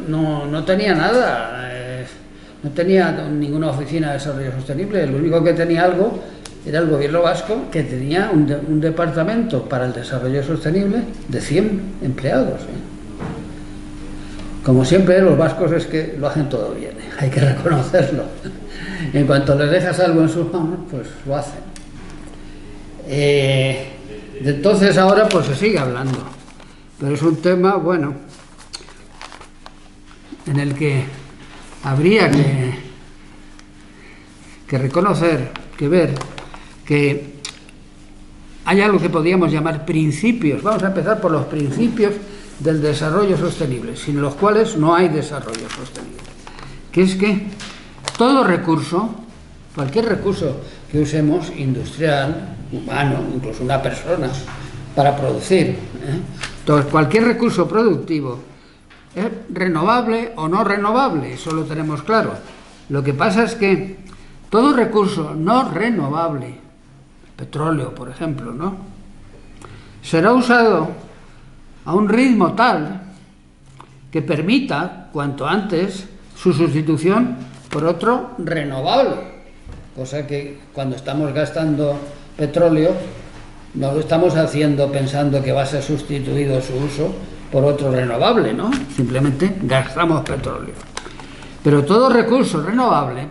no tenía nada, no tenía ninguna oficina de desarrollo sostenible. El único que tenía algo era el gobierno vasco, que tenía un departamento para el desarrollo sostenible de 100 empleados. Como siempre, los vascos es que lo hacen todo bien, hay que reconocerlo. En cuanto les dejas algo en sus manos, pues lo hacen. Entonces ahora pues se sigue hablando, pero es un tema, bueno, en el que habría que reconocer, que ver que hay algo que podríamos llamar principios. Vamos a empezar por los principios del desarrollo sostenible, sin los cuales no hay desarrollo sostenible. Que es que todo recurso, cualquier recurso que usemos, industrial, humano, incluso una persona, para producir, entonces cualquier recurso productivo es renovable o no renovable, eso lo tenemos claro. Lo que pasa es que todo recurso no renovable, petróleo por ejemplo, ¿no?, será usado a un ritmo tal que permita cuanto antes su sustitución por otro renovable, cosa que cuando estamos gastando petróleo no lo estamos haciendo pensando que va a ser sustituido su uso por otro renovable, ¿no? Simplemente gastamos petróleo. Pero todo recurso renovable,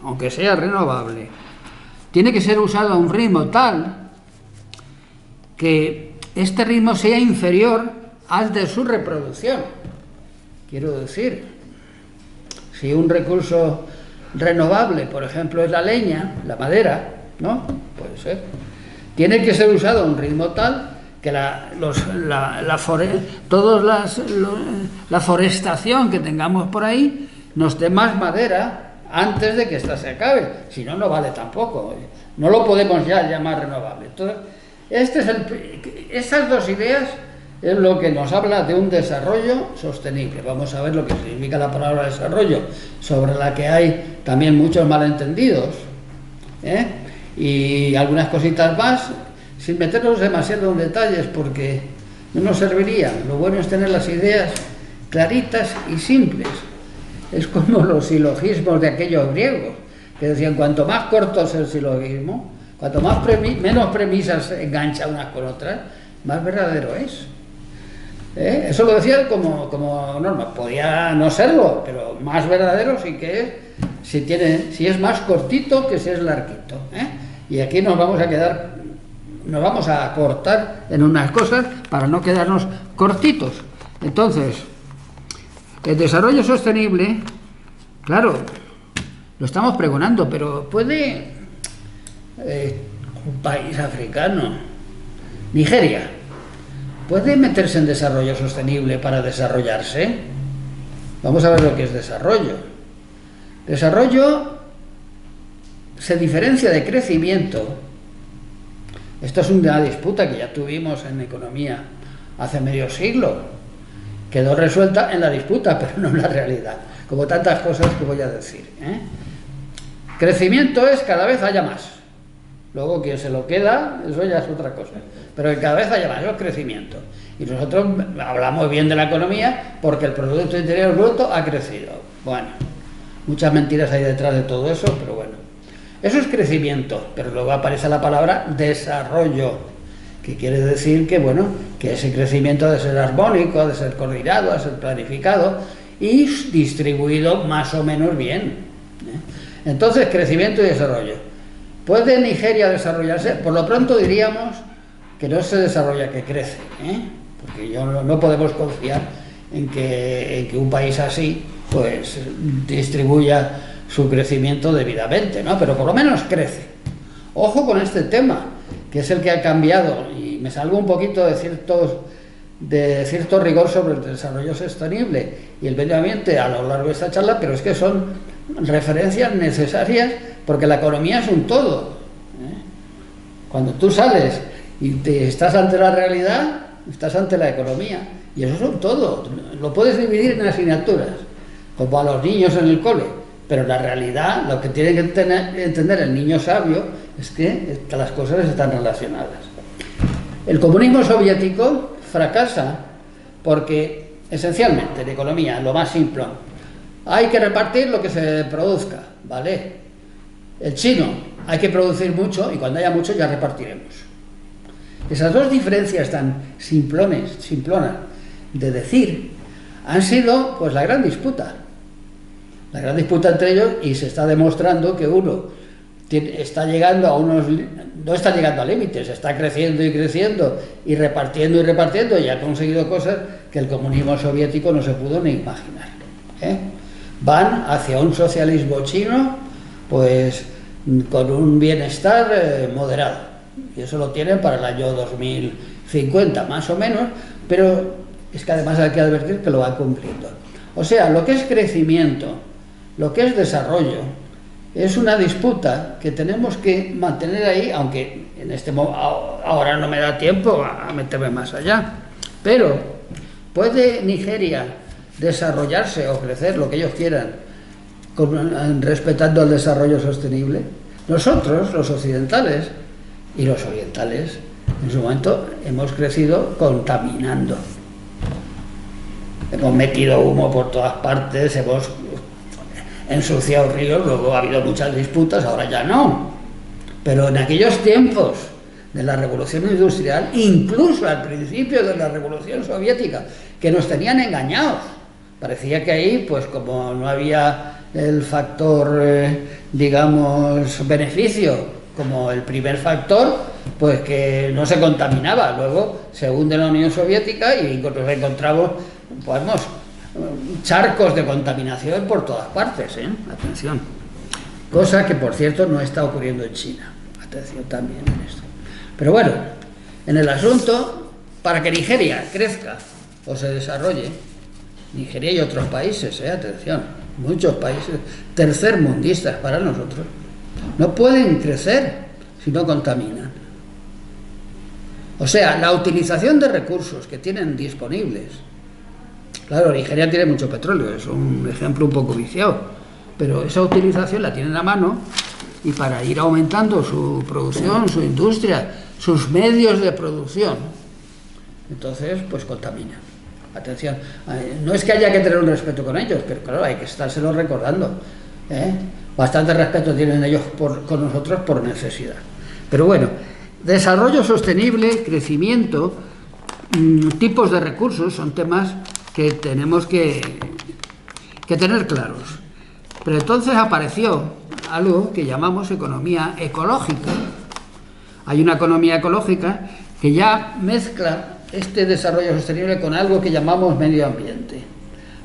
aunque sea renovable, tiene que ser usado a un ritmo tal que este ritmo sea inferior al de su reproducción. Quiero decir, si un recurso renovable, por ejemplo, es la leña, la madera, ¿no?, puede ser, tiene que ser usado a un ritmo tal que la forestación que tengamos por ahí nos dé más madera antes de que ésta se acabe. Si no, no vale tampoco. No lo podemos ya llamar renovable. Entonces, estas dos ideas es lo que nos habla de un desarrollo sostenible. Vamos a ver lo que significa la palabra desarrollo, sobre la que hay también muchos malentendidos, y algunas cositas más, sin meternos demasiado en detalles, porque no nos serviría. Lo bueno es tener las ideas claritas y simples. Es como los silogismos de aquellos griegos, que decían, cuanto más corto es el silogismo, cuanto menos premisas engancha unas con otras, más verdadero es. Eso lo decía como norma. Podía no serlo, pero más verdadero sí que es si es más cortito que si es larguito. Y aquí nos vamos a cortar en unas cosas para no quedarnos cortitos. Entonces, el desarrollo sostenible, claro, lo estamos pregonando, pero ¿puede un país africano, Nigeria, puede meterse en desarrollo sostenible para desarrollarse? Vamos a ver lo que es desarrollo. Desarrollo se diferencia de crecimiento. Esto es una disputa que ya tuvimos en economía hace medio siglo. Quedó resuelta en la disputa, pero no en la realidad, como tantas cosas que voy a decir. Crecimiento es cada vez haya más. Luego quien se lo queda, eso ya es otra cosa. Pero que cada vez haya más, eso es crecimiento. Y nosotros hablamos bien de la economía porque el Producto Interior Bruto ha crecido. Bueno, muchas mentiras hay detrás de todo eso, pero bueno. Eso es crecimiento, pero luego aparece la palabra desarrollo, que quiere decir que, bueno, que ese crecimiento ha de ser armónico, ha de ser coordinado, ha de ser planificado y distribuido más o menos bien. Entonces, crecimiento y desarrollo. ¿Puede Nigeria desarrollarse? Por lo pronto diríamos que no se desarrolla, que crece, porque no podemos confiar en que un país así pues distribuya su crecimiento debidamente, ¿no? Pero por lo menos crece. Ojo con este tema, que es el que ha cambiado, y me salgo un poquito de cierto rigor sobre el desarrollo sostenible y el medio ambiente a lo largo de esta charla, pero es que son referencias necesarias porque la economía es un todo. Cuando tú sales y estás ante la realidad, estás ante la economía, y eso es un todo. Lo puedes dividir en asignaturas, como a los niños en el cole. Pero la realidad, lo que tiene que entender el niño sabio es que las cosas están relacionadas. El comunismo soviético fracasa porque esencialmente en economía, lo más simple, hay que repartir lo que se produzca, ¿vale? El chino, hay que producir mucho y cuando haya mucho ya repartiremos. Esas dos diferencias tan simplonas de decir han sido pues la gran disputa entre ellos, y se está demostrando que uno está llegando a no está llegando a límites, está creciendo y creciendo y repartiendo y ha conseguido cosas que el comunismo soviético no se pudo ni imaginar, ¿eh? Van hacia un socialismo chino pues con un bienestar moderado, y eso lo tienen para el año 2050 más o menos, pero es que además hay que advertir que lo van cumpliendo. O sea, lo que es crecimiento, lo que es desarrollo, es una disputa que tenemos que mantener ahí, aunque ahora no me da tiempo a meterme más allá. Pero, ¿puede Nigeria desarrollarse o crecer lo que ellos quieran respetando el desarrollo sostenible? Nosotros, los occidentales y los orientales, en su momento hemos crecido contaminando. Hemos metido humo por todas partes, hemos ensuciado ríos, luego ha habido muchas disputas, ahora ya no. Pero en aquellos tiempos de la revolución industrial, incluso al principio de la revolución soviética, que nos tenían engañados, parecía que ahí, pues como no había el factor, digamos, beneficio, como el primer factor, pues que no se contaminaba. Luego se hunde la Unión Soviética y nos encontramos, pues, charcos de contaminación por todas partes, ¿eh? Atención. Cosa que, por cierto, no está ocurriendo en China. Atención también en esto. Pero bueno, en el asunto, para que Nigeria crezca o se desarrolle, Nigeria y otros países, atención, muchos países tercermundistas para nosotros, no pueden crecer si no contaminan. O sea, la utilización de recursos que tienen disponibles. Claro, Nigeria tiene mucho petróleo, es un ejemplo un poco viciado, pero esa utilización la tienen a mano, y para ir aumentando su producción, su industria, sus medios de producción, entonces pues contaminan. Atención, no es que haya que tener un respeto con ellos, pero claro, hay que estárselo recordando, ¿eh? Bastante respeto tienen ellos con nosotros por necesidad. Pero bueno, desarrollo sostenible, crecimiento, tipos de recursos son temas que tenemos que tener claros. Pero entonces apareció algo que llamamos economía ecológica. Hay una economía ecológica que ya mezcla este desarrollo sostenible con algo que llamamos medio ambiente.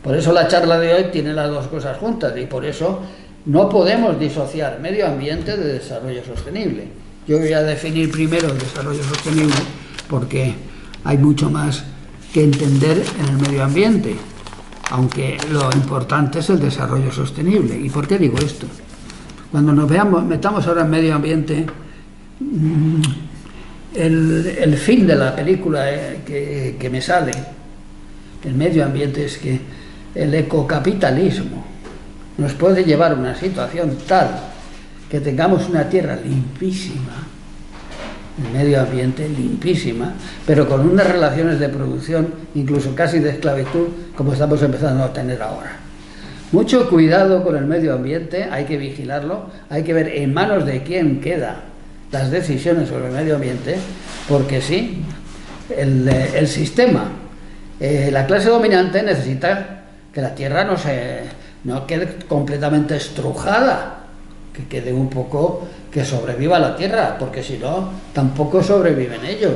Por eso la charla de hoy tiene las dos cosas juntas, y por eso no podemos disociar medio ambiente de desarrollo sostenible. Yo voy a definir primero el desarrollo sostenible porque hay mucho más que entender en el medio ambiente, aunque lo importante es el desarrollo sostenible. ¿Y por qué digo esto? Cuando nos metamos ahora en medio ambiente, el fin de la película que me sale, el medio ambiente, es que el ecocapitalismo nos puede llevar a una situación tal que tengamos una tierra limpísima, el medio ambiente limpísima, pero con unas relaciones de producción, incluso casi de esclavitud, como estamos empezando a tener ahora. Mucho cuidado con el medio ambiente, hay que vigilarlo, hay que ver en manos de quién quedan las decisiones sobre el medio ambiente, porque sí, el sistema, la clase dominante necesita que la tierra no quede completamente estrujada, que quede un poco, que sobreviva la tierra, porque si no, tampoco sobreviven ellos.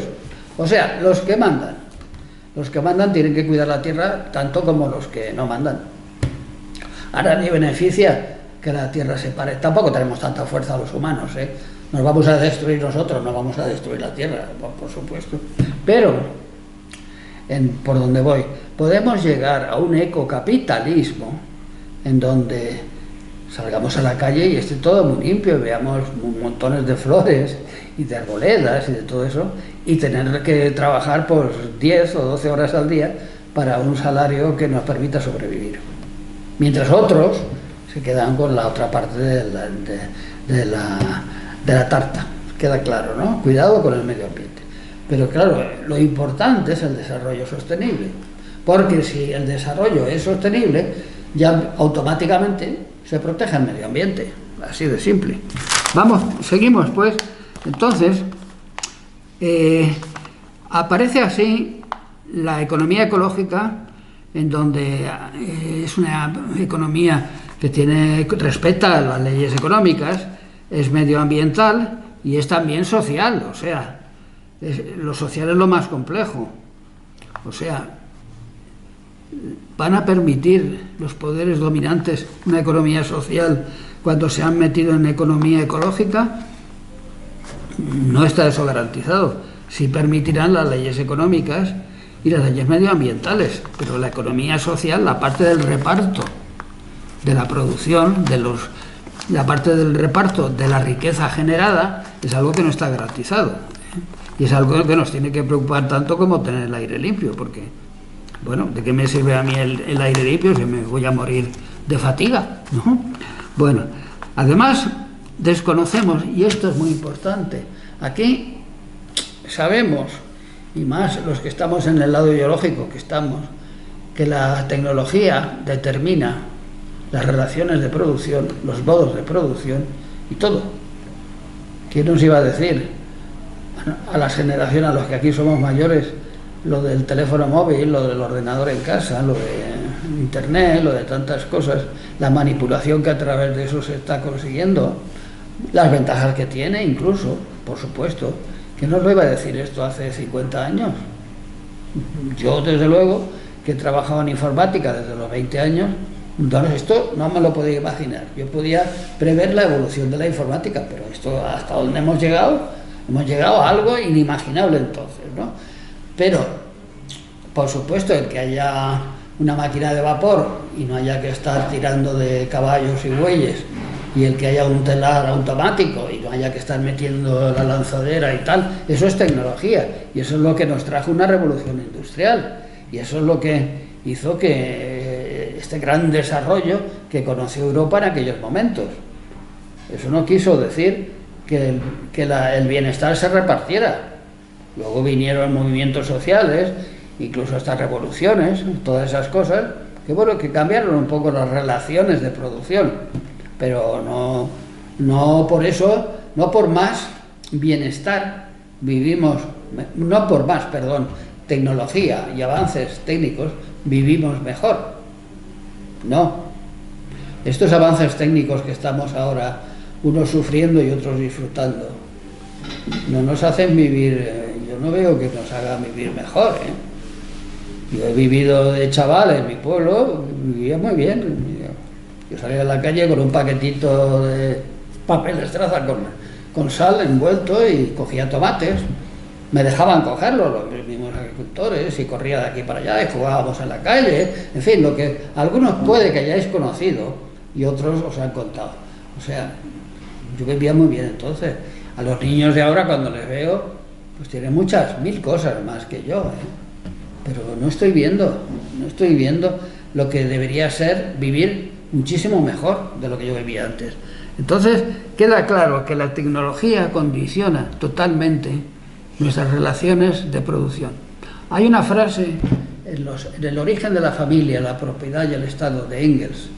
O sea, los que mandan tienen que cuidar la tierra tanto como los que no mandan. Ahora ni beneficia que la tierra se pare. Tampoco tenemos tanta fuerza los humanos, ¿eh? Nos vamos a destruir nosotros, no vamos a destruir la tierra, por supuesto. Pero, por donde voy, podemos llegar a un ecocapitalismo en donde salgamos a la calle y esté todo muy limpio, veamos montones de flores y de arboledas y de todo eso, y tener que trabajar por 10 o 12 horas al día para un salario que nos permita sobrevivir. Mientras otros se quedan con la otra parte de la tarta. Queda claro, ¿no? Cuidado con el medio ambiente. Pero claro, lo importante es el desarrollo sostenible. porque si el desarrollo es sostenible, ya automáticamente se protege el medio ambiente, así de simple. Vamos, seguimos pues. Entonces, aparece así la economía ecológica, en donde es una economía que respeta las leyes económicas, es medioambiental y es también social, o sea, lo social es lo más complejo. O sea, van a permitir los poderes dominantes una economía social cuando se han metido en economía ecológica. No está eso garantizado. Sí permitirán las leyes económicas y las leyes medioambientales, pero la economía social, la parte del reparto de la producción, la parte del reparto de la riqueza generada, es algo que no está garantizado. Y es algo que nos tiene que preocupar tanto como tener el aire limpio, porque, bueno, ¿de qué me sirve a mí el aire limpio si me voy a morir de fatiga, ¿no? Bueno, además desconocemos, y esto es muy importante, aquí sabemos, y más los que estamos en el lado ideológico que la tecnología determina las relaciones de producción, los modos de producción y todo. ¿Quién nos iba a decir a las generaciones, a los que aquí somos mayores, lo del teléfono móvil, lo del ordenador en casa, lo de internet, lo de tantas cosas, la manipulación que a través de eso se está consiguiendo, las ventajas que tiene incluso, por supuesto? ¿Quién nos lo iba a decir esto hace 50 años? Yo, desde luego, que he trabajado en informática desde los 20 años, entonces esto no me lo podía imaginar. Yo podía prever la evolución de la informática, pero esto, hasta donde hemos llegado a algo inimaginable entonces, ¿no? Pero, por supuesto, el que haya una máquina de vapor y no haya que estar tirando de caballos y bueyes, y el que haya un telar automático y no haya que estar metiendo la lanzadera y tal, eso es tecnología, y eso es lo que nos trajo una revolución industrial, y eso es lo que hizo que este gran desarrollo que conoció Europa en aquellos momentos. Eso no quiso decir que el bienestar se repartiera. Luego vinieron movimientos sociales, incluso estas revoluciones, todas esas cosas, que bueno, que cambiaron un poco las relaciones de producción, pero no por eso, no por más bienestar vivimos, no por más, perdón, tecnología y avances técnicos vivimos mejor. No. Estos avances técnicos que estamos ahora unos sufriendo y otros disfrutando no nos hacen vivir, yo no veo que nos haga vivir mejor, ¿eh? Yo he vivido de chaval en mi pueblo, vivía muy bien. Yo salía a la calle con un paquetito de papel de estraza con sal envuelto y cogía tomates. Me dejaban cogerlo los mismos agricultores y corría de aquí para allá y jugábamos en la calle. En fin, lo que algunos puede que hayáis conocido y otros os han contado. O sea, yo vivía muy bien entonces. A los niños de ahora, cuando les veo, pues tienen mil cosas más que yo, ¿eh? Pero no estoy viendo lo que debería ser vivir muchísimo mejor de lo que yo vivía antes. Entonces, queda claro que la tecnología condiciona totalmente nuestras relaciones de producción. Hay una frase en El origen de la familia, la propiedad y el Estado, de Engels,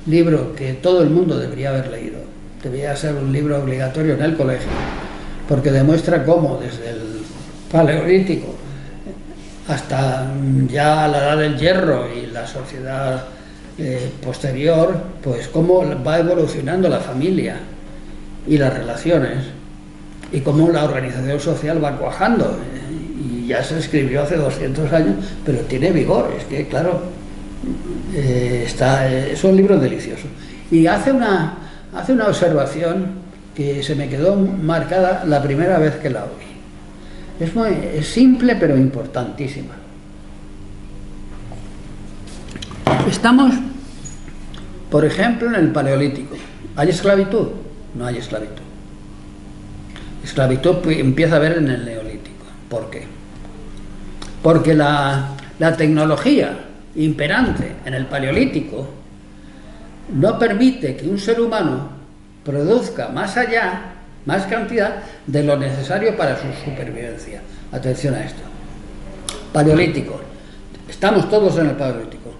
libro que todo el mundo debería haber leído. Debería ser un libro obligatorio en el colegio, porque demuestra cómo desde el Paleolítico hasta ya la Edad del Hierro y la sociedad posterior, pues cómo va evolucionando la familia y las relaciones, y cómo la organización social va cuajando. Y ya se escribió hace 200 años, pero tiene vigor. Es que, claro, es un libro delicioso. Y hace una observación que se me quedó marcada la primera vez que la oí. Es simple, pero importantísima. Estamos, por ejemplo, en el Paleolítico. ¿Hay esclavitud? No hay esclavitud. Esclavitud empieza a haber en el Neolítico. ¿Por qué? Porque la tecnología imperante en el Paleolítico no permite que un ser humano produzca más cantidad de lo necesario para su supervivencia. Atención a esto. Paleolítico. Estamos todos en el Paleolítico.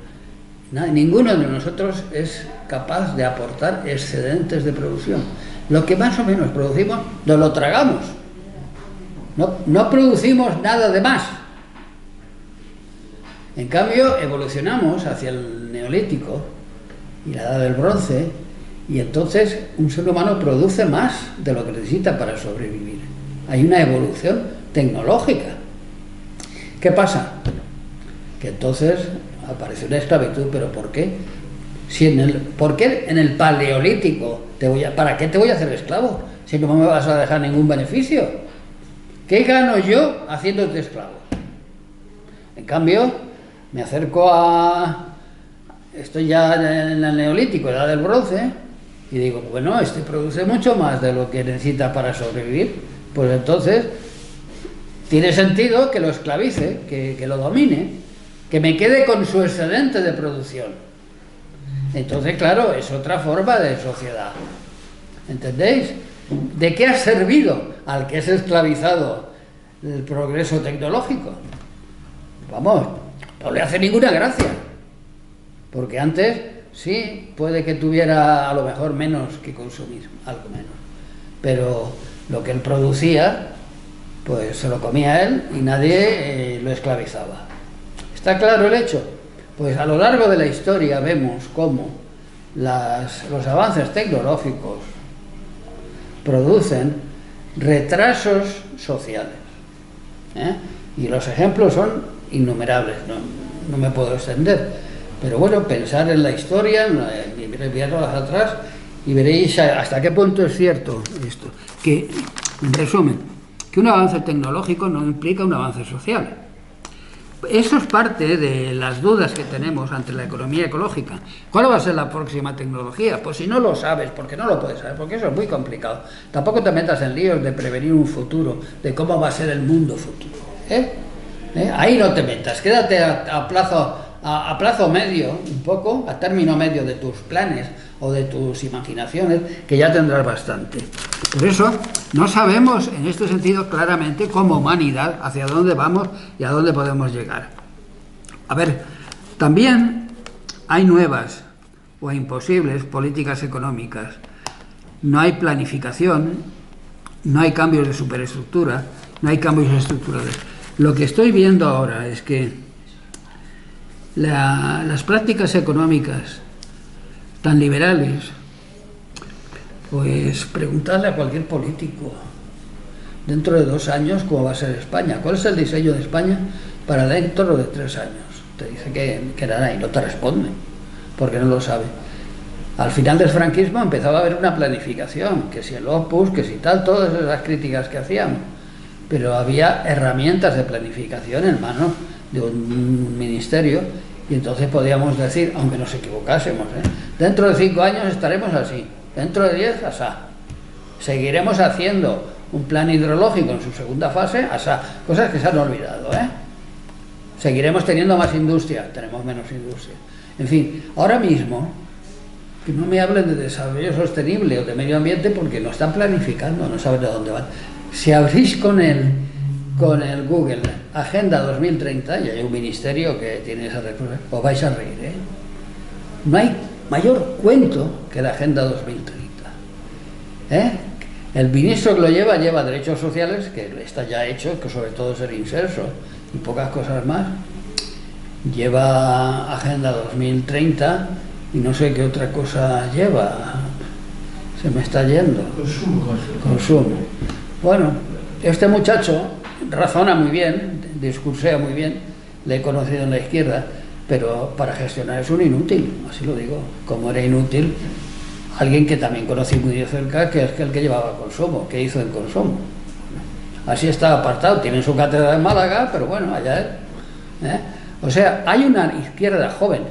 Ninguno de nosotros es capaz de aportar excedentes de producción. Lo que más o menos producimos, nos lo tragamos. No producimos nada de más. En cambio, evolucionamos hacia el Neolítico y la Edad del Bronce, y entonces un ser humano produce más de lo que necesita para sobrevivir. Hay una evolución tecnológica. ¿Qué pasa? Que entonces aparece una esclavitud. ¿Pero por qué? ¿Por qué en el Paleolítico ¿para qué te voy a hacer esclavo si no me vas a dejar ningún beneficio? ¿Qué gano yo haciéndote esclavo? En cambio, me acerco estoy ya en el Neolítico, Edad del Bronce, y digo, bueno, este produce mucho más de lo que necesita para sobrevivir, pues entonces tiene sentido que lo esclavice, que lo domine, que me quede con su excedente de producción. Entonces, claro, es otra forma de sociedad. ¿Entendéis? ¿De qué ha servido al que es esclavizado el progreso tecnológico? Vamos, no le hace ninguna gracia. Porque antes, sí, puede que tuviera a lo mejor menos que consumir, algo menos. Pero lo que él producía, pues se lo comía él y nadie lo esclavizaba. ¿Está claro el hecho? Pues a lo largo de la historia vemos cómo los avances tecnológicos producen retrasos sociales. Y los ejemplos son innumerables, no me puedo extender. Pero bueno, pensar en la historia, mirarlo hacia atrás y veréis hasta qué punto es cierto esto. Que, en resumen, que un avance tecnológico no implica un avance social. Eso es parte de las dudas que tenemos ante la economía ecológica. ¿Cuál va a ser la próxima tecnología? Pues si no lo sabes, porque no lo puedes saber, porque eso es muy complicado. Tampoco te metas en líos de prevenir un futuro, de cómo va a ser el mundo futuro. Ahí no te metas, quédate a plazo medio, un poco, a término medio de tus planes o de tus imaginaciones, que ya tendrás bastante. Por eso, no sabemos en este sentido claramente como humanidad hacia dónde vamos y a dónde podemos llegar. A ver, también hay nuevas o imposibles políticas económicas. No hay planificación, no hay cambios de superestructura, no hay cambios estructurales. Lo que estoy viendo ahora es que las prácticas económicas tan liberales, pues preguntarle a cualquier político dentro de 2 años cómo va a ser España, cuál es el diseño de España para dentro de 3 años. Te dice que nada y no te responde, porque no lo sabe. Al final del franquismo empezaba a haber una planificación, que si el Opus, que si tal, todas esas críticas que hacíamos, pero había herramientas de planificación en manos de un ministerio, y entonces podíamos decir, aunque nos equivocásemos, dentro de 5 años estaremos así, dentro de 10, asá. Seguiremos haciendo un plan hidrológico en su segunda fase, asá. Cosas que se han olvidado, Seguiremos teniendo más industria, tenemos menos industria. En fin, ahora mismo, que no me hablen de desarrollo sostenible o de medio ambiente porque no están planificando, no saben de dónde van. Si abrís con el Google Agenda 2030, y hay un ministerio que tiene esa respuesta, os vais a reír, No hay mayor cuento que la Agenda 2030. El ministro que lo lleva derechos sociales, que está ya hecho, que sobre todo es el inserso y pocas cosas más. Lleva Agenda 2030 y no sé qué otra cosa lleva. Se me está yendo. Consumo. Bueno, este muchacho razona muy bien, discursea muy bien, le he conocido en la izquierda, pero para gestionar es un inútil, así lo digo, como era inútil alguien que también conocí muy de cerca, que es el que llevaba Consumo, que hizo en Consumo. Así está apartado, tiene su cátedra en Málaga, pero bueno, allá él. O sea, hay una izquierda joven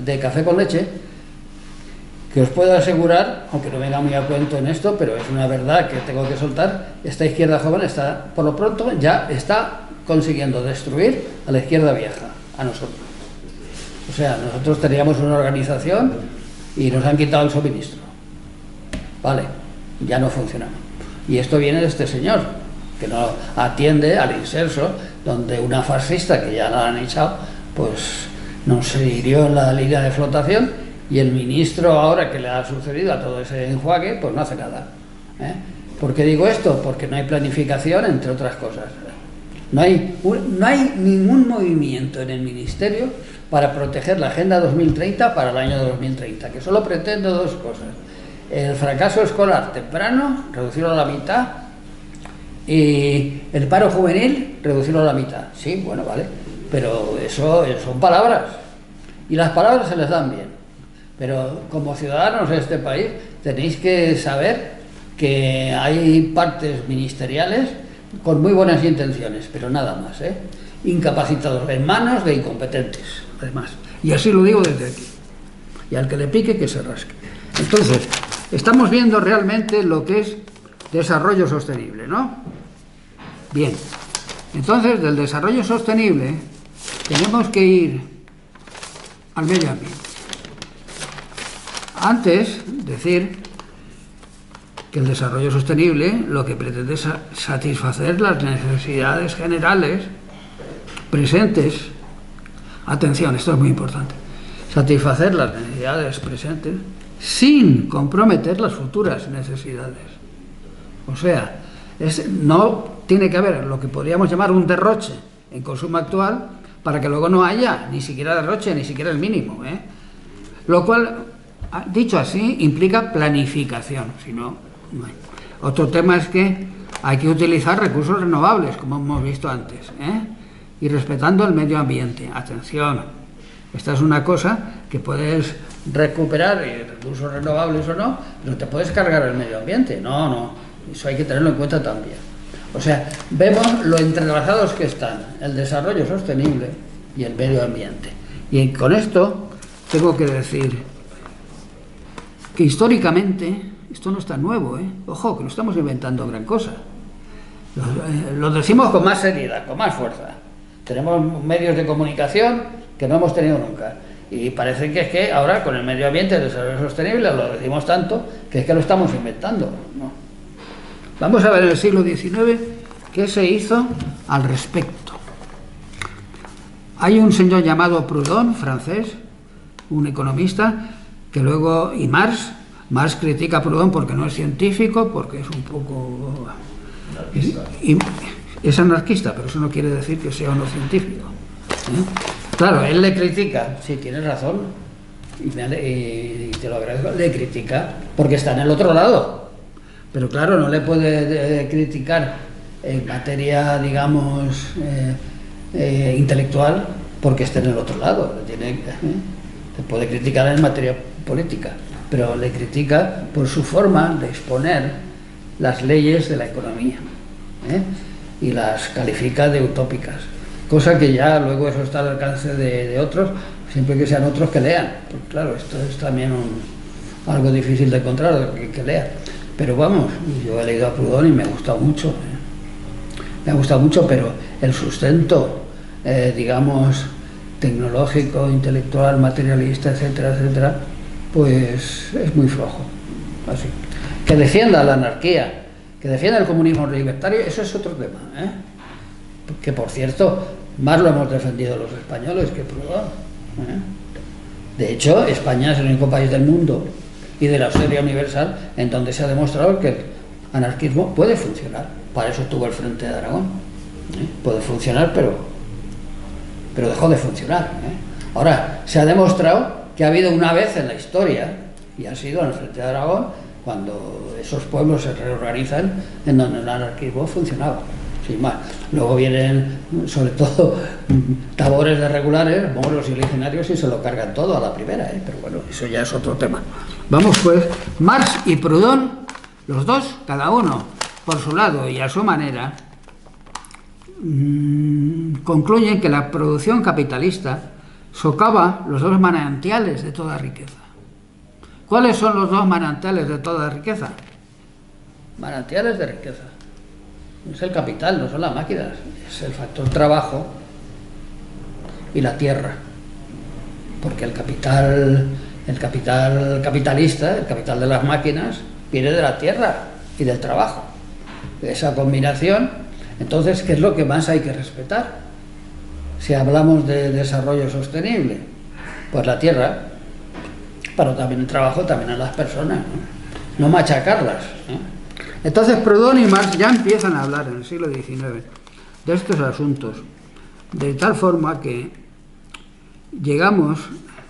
de café con leche que os puedo asegurar, aunque no venga muy a cuento en esto, pero es una verdad que tengo que soltar, esta izquierda joven está, por lo pronto, ya está consiguiendo destruir a la izquierda vieja, a nosotros. O sea, nosotros teníamos una organización y nos han quitado el suministro. Vale, ya no funcionamos. Y esto viene de este señor, que no atiende al inserso, donde una fascista, que ya la han echado, pues no se hirió en la línea de flotación, y el ministro ahora que le ha sucedido a todo ese enjuague, pues no hace nada. ¿Por qué digo esto? Porque no hay planificación, entre otras cosas. No hay ningún movimiento en el ministerio para proteger la Agenda 2030 para el año 2030, que solo pretende dos cosas: el fracaso escolar temprano, reducirlo a la mitad, y el paro juvenil, reducirlo a la mitad. Sí, bueno, vale, pero eso son palabras, y las palabras se les dan bien, pero como ciudadanos de este país tenéis que saber que hay partes ministeriales con muy buenas intenciones, pero nada más, incapacitados, en manos de incompetentes, además, y así lo digo desde aquí, y al que le pique que se rasque. Entonces, estamos viendo realmente lo que es desarrollo sostenible, ¿no? Bien, entonces del desarrollo sostenible tenemos que ir al medio ambiente. Antes, decir que el desarrollo sostenible lo que pretende es satisfacer las necesidades generales presentes. Atención, esto es muy importante. Satisfacer las necesidades presentes sin comprometer las futuras necesidades. O sea, no tiene que haber lo que podríamos llamar un derroche en consumo actual para que luego no haya ni siquiera derroche, ni siquiera el mínimo, Lo cual, dicho así, implica planificación, si no, no hay. Otro tema es que hay que utilizar recursos renovables, como hemos visto antes, y respetando el medio ambiente. Atención, esta es una cosa que puedes recuperar, recursos renovables o no, pero te puedes cargar el medio ambiente. No, eso hay que tenerlo en cuenta también. O sea, vemos lo entrelazados que están el desarrollo sostenible y el medio ambiente. Y con esto tengo que decir que históricamente esto no está nuevo, Ojo, que no estamos inventando gran cosa. Lo decimos con más seriedad, con más fuerza. Tenemos medios de comunicación que no hemos tenido nunca. Y parece que es que ahora con el medio ambiente, el desarrollo sostenible, lo decimos tanto que es que lo estamos inventando, ¿no? Vamos a ver en el siglo XIX qué se hizo al respecto. Hay un señor llamado Proudhon, francés, un economista, que luego, y Marx critica a Proudhon porque no es científico, porque es un poco... es anarquista, pero eso no quiere decir que sea o no científico. Claro, él le critica, sí, tienes razón, y te lo agradezco, le critica porque está en el otro lado. Pero claro, no le puede criticar en materia, digamos, intelectual porque esté en el otro lado. Se puede criticar en materia política, pero le critica por su forma de exponer las leyes de la economía, y las califica de utópicas, cosa que ya luego eso está al alcance de otros, siempre que sean otros que lean. Pues claro, esto es también algo difícil de encontrar, que lean. Pero vamos, yo he leído a Proudhon y me ha gustado mucho. Me ha gustado mucho, pero el sustento, digamos, tecnológico, intelectual, materialista, etcétera, etcétera, pues es muy flojo. Así. Que defienda la anarquía, que defienda el comunismo libertario, eso es otro tema, que por cierto, más lo hemos defendido los españoles que Proudhon. De hecho, España es el único país del mundo y de la historia universal en donde se ha demostrado que el anarquismo puede funcionar. Para eso tuvo el Frente de Aragón. Puede funcionar, pero dejó de funcionar. Ahora, se ha demostrado que ha habido una vez en la historia, y ha sido en el Frente de Aragón, cuando esos pueblos se reorganizan, en donde el anarquismo funcionaba, sin más. Luego vienen, sobre todo, tabores de regulares, moros y legionarios, y se lo cargan todo a la primera, pero bueno, eso ya es otro tema. Vamos pues, Marx y Proudhon, los dos, cada uno por su lado y a su manera, concluyen que la producción capitalista socava los dos manantiales de toda riqueza. ¿Cuáles son los dos manantiales de toda riqueza? Manantiales de riqueza. Es el capital, no son las máquinas, es el factor trabajo y la tierra. Porque el capital capitalista, el capital de las máquinas, viene de la tierra y del trabajo. Esa combinación, entonces, ¿qué es lo que más hay que respetar? si hablamos de desarrollo sostenible? Pues la tierra, pero también el trabajo, también a las personas, no machacarlas, ¿eh? Entonces Proudhon y Marx ya empiezan a hablar en el siglo XIX de estos asuntos, de tal forma que llegamos,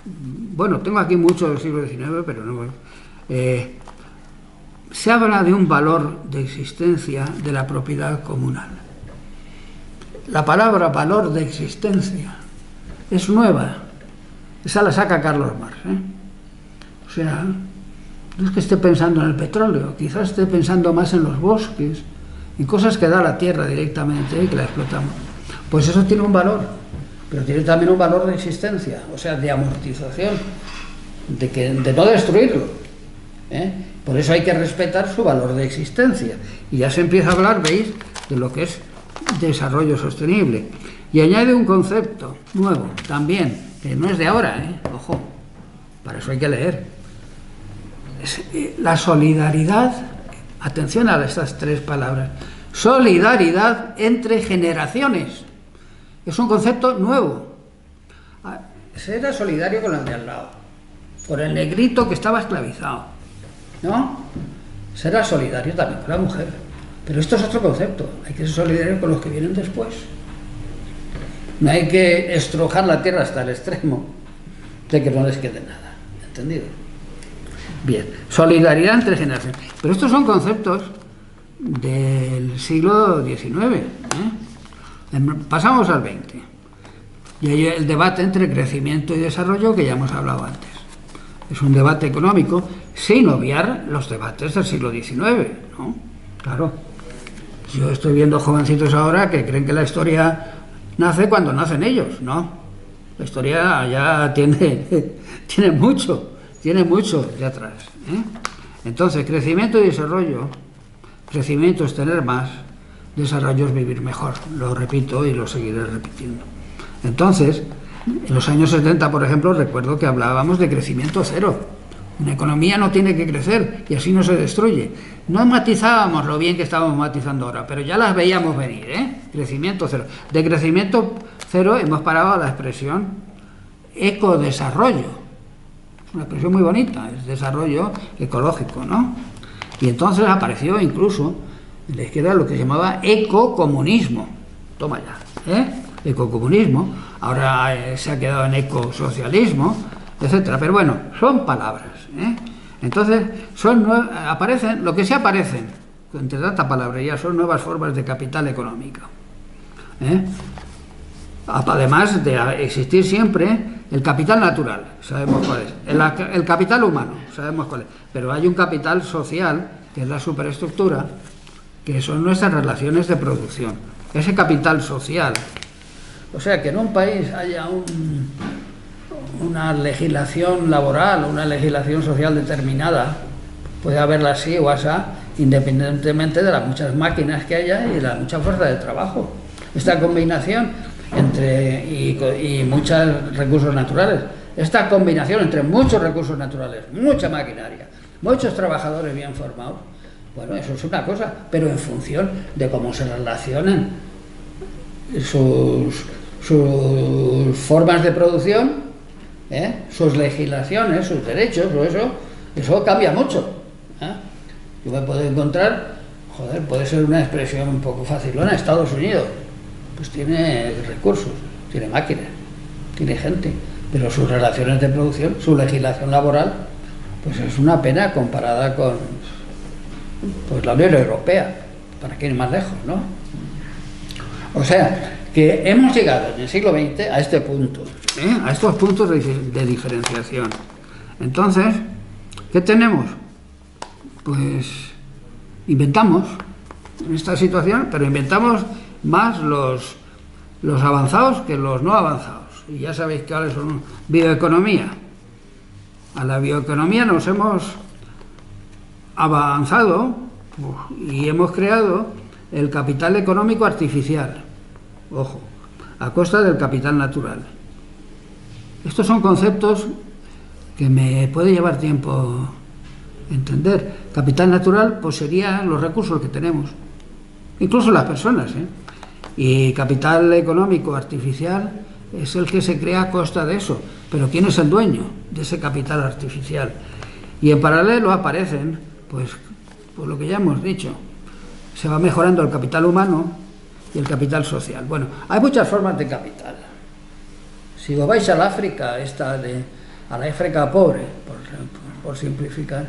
bueno, tengo aquí mucho del siglo XIX, pero no, se habla de un valor de existencia de la propiedad comunal. La palabra valor de existencia es nueva, esa la saca Carlos Marx, ¿eh? O sea, no es que esté pensando en el petróleo, quizás esté pensando más en los bosques, en cosas que da la tierra directamente y que la explotamos. Pues eso tiene un valor, pero tiene también un valor de existencia, o sea, de amortización, de no destruirlo, ¿eh? Por eso hay que respetar su valor de existencia. Y ya se empieza a hablar, veis, de lo que es desarrollo sostenible. Y añade un concepto nuevo también, que no es de ahora, ¿eh? Ojo, para eso hay que leer. La solidaridad, atención a estas tres palabras, solidaridad entre generaciones. Es un concepto nuevo. Ser solidario con el de al lado, con el negrito que estaba esclavizado, ¿no? Será solidario también con la mujer. Pero esto es otro concepto. Hay que ser solidario con los que vienen después. No hay que estrujar la tierra hasta el extremo de que no les quede nada. ¿Entendido? Bien, solidaridad entre generaciones. Pero estos son conceptos del siglo XIX, ¿eh? Pasamos al XX. Y hay el debate entre crecimiento y desarrollo que ya hemos hablado antes. Es un debate económico sin obviar los debates del siglo XIX, ¿no? Claro. Yo estoy viendo jovencitos ahora que creen que la historia nace cuando nacen ellos, ¿no? La historia ya tiene mucho de atrás, ¿eh? Entonces, crecimiento y desarrollo. Crecimiento es tener más, desarrollo es vivir mejor. Lo repito y lo seguiré repitiendo. Entonces, en los años 70, por ejemplo, recuerdo que hablábamos de crecimiento cero. Una economía no tiene que crecer y así no se destruye. No matizábamos lo bien que estábamos matizando ahora, pero ya las veíamos venir, ¿eh? Crecimiento cero. De crecimiento cero hemos parado a la expresión ecodesarrollo. Es una expresión muy bonita, es desarrollo ecológico, ¿no? Y entonces apareció incluso en la izquierda lo que se llamaba ecocomunismo. Toma ya, ¿eh? Ecocomunismo. Ahora se ha quedado en ecosocialismo, etcétera. Pero bueno, son palabras, ¿eh? Entonces, aparecen, lo que sí aparecen, entre tanta palabrería, son nuevas formas de capital económico, ¿eh? Además de existir siempre el capital natural, sabemos cuál es, el capital humano, sabemos cuál es, pero hay un capital social, que es la superestructura, que son nuestras relaciones de producción. Ese capital social, o sea, que en un país haya una legislación laboral, una legislación social determinada, puede haberla así o asá, independientemente de las muchas máquinas que haya y de la mucha fuerza de trabajo. Esta combinación y muchos recursos naturales, esta combinación entre muchos recursos naturales, mucha maquinaria, muchos trabajadores bien formados, bueno, eso es una cosa, pero en función de cómo se relacionan sus formas de producción, sus legislaciones, sus derechos, eso cambia mucho, ¿eh? Yo me puedo encontrar, puede ser una expresión un poco facilona, Estados Unidos, pues tiene recursos, tiene máquinas, tiene gente, pero sus relaciones de producción, su legislación laboral, pues es una pena comparada con la Unión Europea, para que ir más lejos, ¿no? O sea, que hemos llegado en el siglo XX a este punto, a estos puntos de diferenciación. Entonces, ¿qué tenemos? Pues inventamos en esta situación, pero inventamos más los avanzados que los no avanzados. Y ya sabéis cuáles son. Bioeconomía. A la bioeconomía nos hemos avanzado y hemos creado el capital económico artificial. Ojo, a costa del capital natural. Estos son conceptos que me puede llevar tiempo entender. Capital natural, pues serían los recursos que tenemos, incluso las personas, Y capital económico artificial es el que se crea a costa de eso. Pero ¿quién es el dueño de ese capital artificial? Y en paralelo aparecen, pues lo que ya hemos dicho, se va mejorando el capital humano y el capital social. Bueno, hay muchas formas de capital. Si os vais al África, a la África pobre, por simplificar,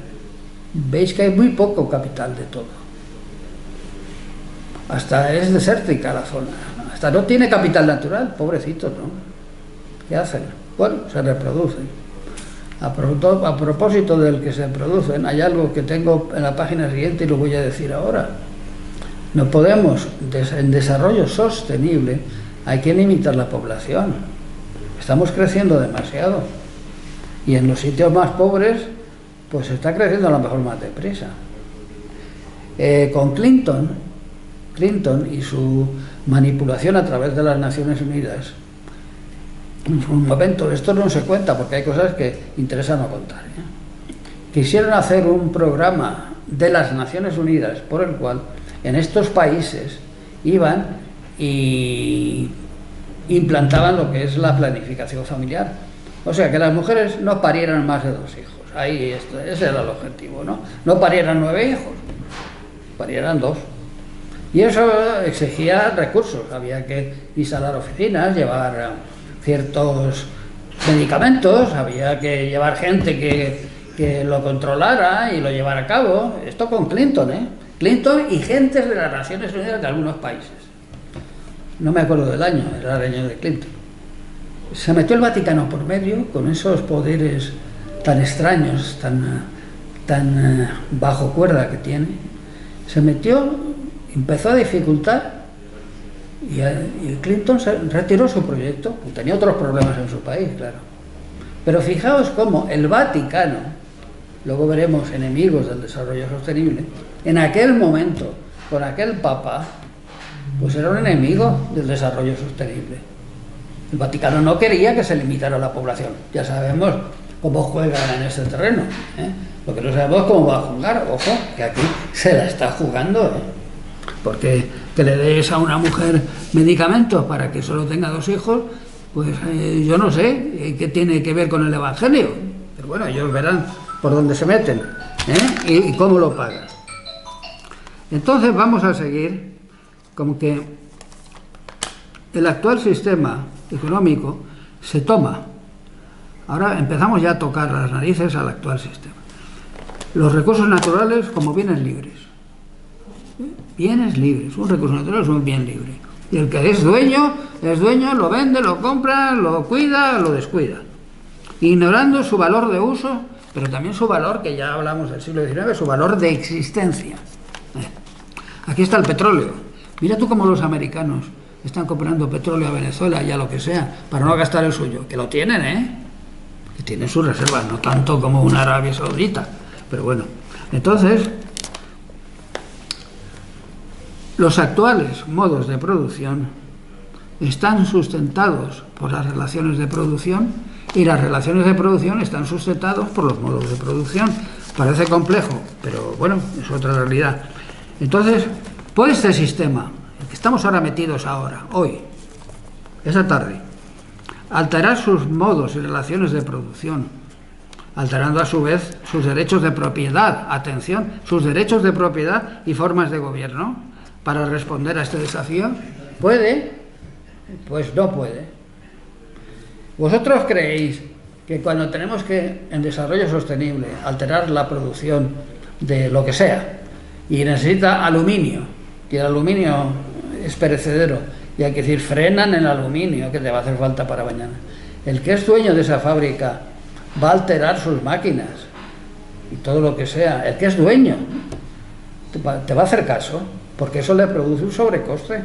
veis que hay muy poco capital de todo. Hasta es desértica la zona, hasta no tiene capital natural, pobrecitos, ¿no? ¿Qué hacen? Bueno, se reproducen. A propósito del que se producen, hay algo que tengo en la página siguiente y lo voy a decir ahora. No podemos, en desarrollo sostenible, hay que limitar la población. Estamos creciendo demasiado. Y en los sitios más pobres, pues está creciendo a lo mejor más deprisa. Con Clinton y su manipulación a través de las Naciones Unidas, un momento, esto no se cuenta porque hay cosas que interesa no contar, ¿eh? Quisieron hacer un programa de las Naciones Unidas por el cual en estos países iban y implantaban lo que es la planificación familiar. O sea, que las mujeres no parieran más de 2 hijos. Ahí ese era el objetivo, ¿no? No parieran 9 hijos, parieran 2. Y eso exigía recursos. Había que instalar oficinas, llevar ciertos medicamentos, había que llevar gente que lo controlara y lo llevara a cabo. Esto con Clinton, ¿eh? Clinton y gentes de las Naciones Unidas de algunos países. No me acuerdo del año, era el año de Clinton. Se metió el Vaticano por medio con esos poderes tan extraños, tan bajo cuerda que tiene. Se metió, empezó a dificultar y Clinton retiró su proyecto. Tenía otros problemas en su país, claro. Pero fijaos cómo el Vaticano, luego veremos enemigos del desarrollo sostenible, en aquel momento, con aquel Papa, pues era un enemigo del desarrollo sostenible. El Vaticano no quería que se limitara la población. Ya sabemos cómo juegan en ese terreno, ¿eh? Lo que no sabemos es cómo va a jugar. Ojo, que aquí se la está jugando, ¿eh? Porque que le des a una mujer medicamentos para que solo tenga 2 hijos, pues yo no sé qué tiene que ver con el Evangelio. Pero bueno, ellos verán por dónde se meten, ¿eh? Y cómo lo pagan. Entonces vamos a seguir como que el actual sistema económico se toma. Ahora empezamos ya a tocar las narices al actual sistema. Los recursos naturales como bienes libres. Bienes libres. Un recurso natural es un bien libre. Y el que es dueño, lo vende, lo compra, lo cuida, lo descuida. Ignorando su valor de uso, pero también su valor, que ya hablamos del siglo XIX, su valor de existencia. Aquí está el petróleo. Mira tú cómo los americanos están comprando petróleo a Venezuela y a lo que sea, para no gastar el suyo. Que lo tienen, ¿eh? Que tienen sus reservas, no tanto como una Arabia Saudita. Pero bueno, entonces, los actuales modos de producción están sustentados por las relaciones de producción y las relaciones de producción están sustentados por los modos de producción. Parece complejo, pero bueno, es otra realidad. Entonces, por este sistema, el que estamos ahora metidos hoy, esa tarde, alterar sus modos y relaciones de producción, alterando a su vez sus derechos de propiedad, atención, sus derechos de propiedad y formas de gobierno, para responder a este desafío, ¿puede? Pues no puede. ¿Vosotros creéis que cuando tenemos que, en desarrollo sostenible, alterar la producción de lo que sea, y necesita aluminio, y el aluminio es perecedero, y hay que decir, frenan el aluminio que te va a hacer falta para mañana? El que es dueño de esa fábrica va a alterar sus máquinas y todo lo que sea. El que es dueño te va a hacer caso, porque eso le produce un sobrecoste, ¿eh?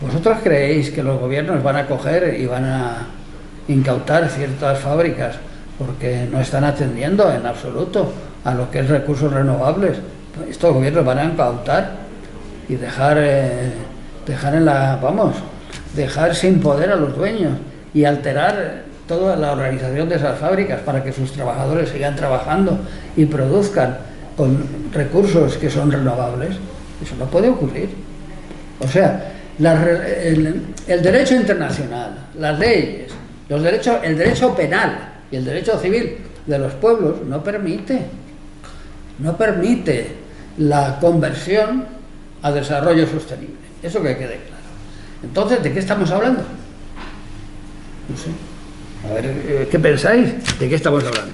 ¿Vosotros creéis que los gobiernos van a coger y van a incautar ciertas fábricas porque no están atendiendo en absoluto a lo que es recursos renovables? Estos gobiernos van a incautar y dejar sin poder a los dueños y alterar toda la organización de esas fábricas para que sus trabajadores sigan trabajando y produzcan con recursos que son renovables. Eso no puede ocurrir. O sea, el derecho internacional, las leyes, el derecho penal y el derecho civil de los pueblos no permite la conversión a desarrollo sostenible. Eso que quede claro. Entonces, ¿de qué estamos hablando? No sé. A ver, ¿qué pensáis? ¿De qué estamos hablando?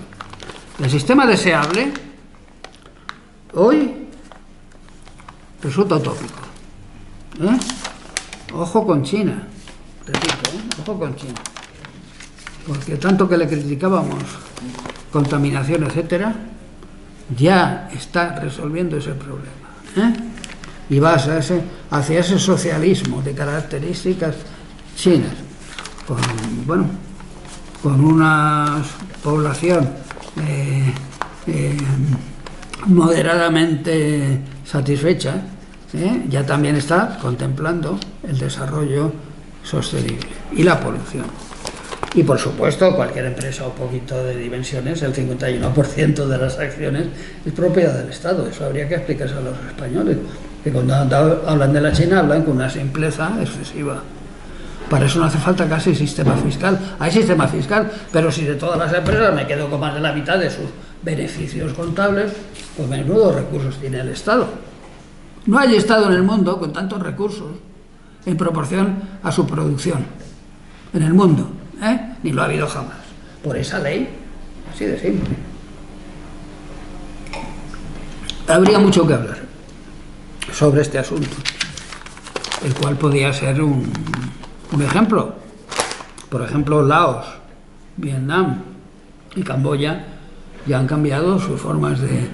El sistema deseable hoy resulta utópico. Ojo con China, repito, ojo con China, porque tanto que le criticábamos contaminación, etcétera, ya está resolviendo ese problema, y va hacia ese socialismo de características chinas, con una población moderadamente satisfecha. Ya también está contemplando el desarrollo sostenible y la polución. Y por supuesto, cualquier empresa o poquito de dimensiones, el 51% de las acciones es propiedad del Estado. Eso habría que explicarse a los españoles, que cuando hablan de la China hablan con una simpleza excesiva. Para eso no hace falta casi sistema fiscal. Hay sistema fiscal, pero si de todas las empresas me quedo con más de la mitad de sus beneficios contables, pues menudos recursos tiene el Estado. No hay Estado en el mundo con tantos recursos en proporción a su producción. En el mundo, ni lo ha habido jamás. Por esa ley, así de simple. Habría mucho que hablar sobre este asunto, el cual podía ser un ejemplo. Por ejemplo, Laos, Vietnam y Camboya ya han cambiado sus formas de